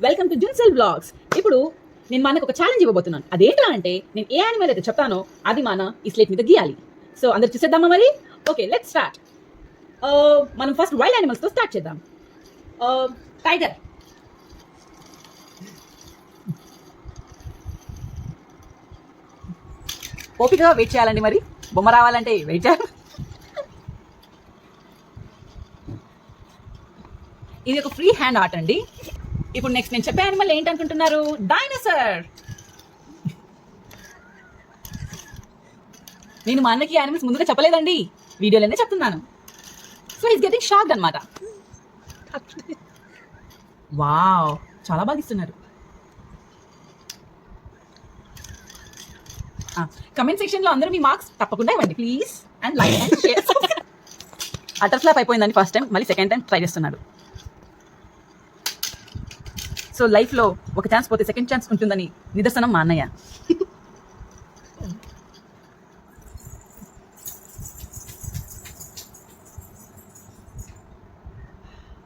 Welcome to జున్సెల్ blogs. ఇప్పుడు నేను మనకు ఒక ఛాలెంజ్ ఇవ్వబోతున్నాను. అదేంటా అంటే నేను ఏ యానిమల్ అయితే చెప్తానో అది మన ఈ స్లేట్ మీద గీయాలి. సో అందరు చూసేద్దామా మరి? Okay, let's start. మనం ఫస్ట్ వైల్డ్ యానిమల్స్తో స్టార్ట్ చేద్దాం. టైగర్. ఓపికగా వెయిట్ చేయాలండి, మరి బొమ్మ రావాలంటే వెయిట్ చేయాలి. ఇది ఒక ఫ్రీ హ్యాండ్ ఆర్ట్ అండి. ఇప్పుడు నెక్స్ట్ నేను చెప్పే యానిమల్ ఏంటనుకుంటున్నారు? డైనోసార్. నేను మా అన్నకి యానిమల్స్ ముందుగా చెప్పలేదండి, వీడియోలోనే చెప్తున్నాను. సో ఈస్ గెటింగ్ షాక్డ్ అనమాట. వావ్, చాలా బాగా ఇస్తున్నారు. కమెంట్ సెక్షన్లో అందరూ మీ మార్క్స్ తప్పకుండా ఇవ్వండి please, and like and share. Utter flop అయిపోయిందండి ఫస్ట్ టైం, మళ్ళీ సెకండ్ టైం ట్రై చేస్తున్నాడు. సో లైఫ్లో ఒక ఛాన్స్ పోతే సెకండ్ ఛాన్స్ ఉంటుందని నిదర్శనం మా అన్నయ్య.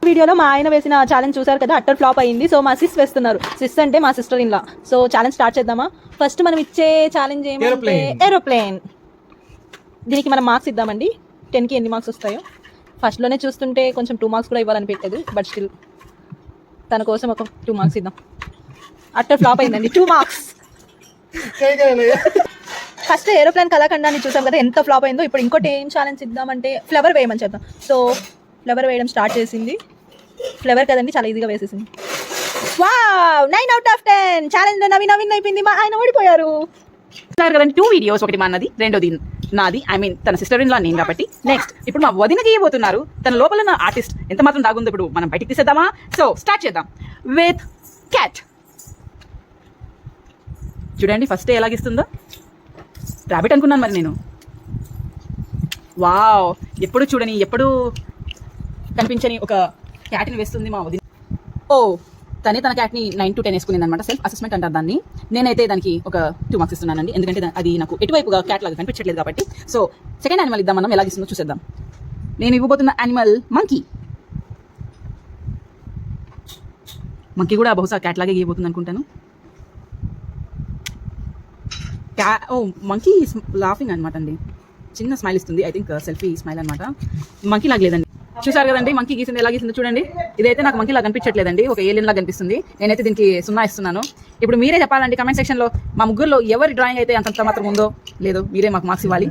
వీడియోలో మా ఆయన వేసిన ఛాలెంజ్ చూసారు కదా, అట్టర్ ఫ్లాప్ అయింది. సో మా సిస్ వేస్తున్నారు. సిస్ అంటే మా sister in law. So challenge start చేద్దామా? ఫస్ట్ మనం ఇచ్చే ఛాలెంజ్ ఏమంటే ఏరోప్లేన్. దీనికి మనం మార్క్స్ ఇద్దామండి. 10కి ఎన్ని మార్క్స్ వస్తాయో. ఫస్ట్లోనే చూస్తుంటే కొంచెం 2 మార్క్స్ కూడా ఇవ్వాలని పెట్టేది, బట్ స్టిల్ తన కోసం ఒక 2 మార్క్స్ ఇద్దాం. అట్టర్ ఫ్లాప్ అయిందండి, 2 మార్క్స్. ఫస్ట్ ఏరోప్లేన్ కళాఖండాన్ని చూసాం కదా ఎంత ఫ్లాప్ అయిందో. ఇప్పుడు ఇంకోటి ఏం ఛాలెంజ్ ఇద్దామంటే ఫ్లవర్ వేయమని చెప్దాం. సో ఫ్లవర్ వేయడం స్టార్ట్ చేసింది. ఫ్లవర్ కదండి, చాలా ఈజీగా వేసేసింది. Wow, 9 out of 10. Challenge Naveen అయిపోయింది. మా ఆయన ఓడిపోయారు. కదండి 2 వీడియోస్, ఒకటి మా అన్నది, రెండోది నాది. ఐ మీన్ తన సిస్టర్ ఇన్ లా నేను కాబట్టి. నెక్స్ట్ ఇప్పుడు మా వదిన చేయబోతున్నారు. తన లోపల ఉన్న ఆర్టిస్ట్ ఎంత మాత్రం దాగుందో ఇప్పుడు మనం బయటికి తీసేద్దామా? సో స్టార్ట్ చేద్దాం విత్ క్యాట్. చూడండి ఫస్ట్ ఎలాగిస్తుందో. రాబిట్ అనుకున్నాను మరి నేను. వావ్, ఎప్పుడు చూడని, ఎప్పుడు కనిపించని ఒక క్యాట్ని వేస్తుంది మా వదిన. ఓ, తనే తన క్యాట్ని 9 to 10 వేసుకునింది అనమాట. సెల్ఫ్ అసెస్మెంట్ అంటారు దాన్ని. నేనైతే దానికి ఒక 2 మార్క్స్ ఇస్తున్నానండి, ఎందుకంటే అది నాకు ఎటువైపుగా క్యాట్ లాగా కనిపించట్లేదు కాబట్టి. సో సెకండ్ యానిమల్ ఇద్దాం, మనం ఎలాగిస్తుందో చూసేద్దాం. నేను ఇవ్వబోతున్న యానిమల్ మంకీ. మంకీ కూడా బహుశా క్యాట్ లాగే గీయబోతుంది అనుకుంటాను. ఓ, మంకీ లాఫింగ్ అనమాట అండి. చిన్న స్మైల్ ఇస్తుంది. ఐ థింక్ సెల్ఫీ స్మైల్ అనమాట. మంకీ లాగా లేదండి. చూసారు కదండి మంకీ గీసింది ఎలా గీసిందో చూడండి. ఇదైతే నాకు మంకీ లాగా కనిపించట్లేదండి, ఒక ఏలియన్ లాగా కనిపిస్తుంది. నేనైతే దీనికి 0 ఇస్తున్నాను. ఇప్పుడు మీరే చెప్పాలండి కమెంట్ సెక్షన్లో, మా ముగ్గురులో ఎవరి డ్రాయింగ్ అయితే అంతంత మాత్రం ఉందో లేదో మీరే మాకు మార్క్స్ ఇవ్వాలి.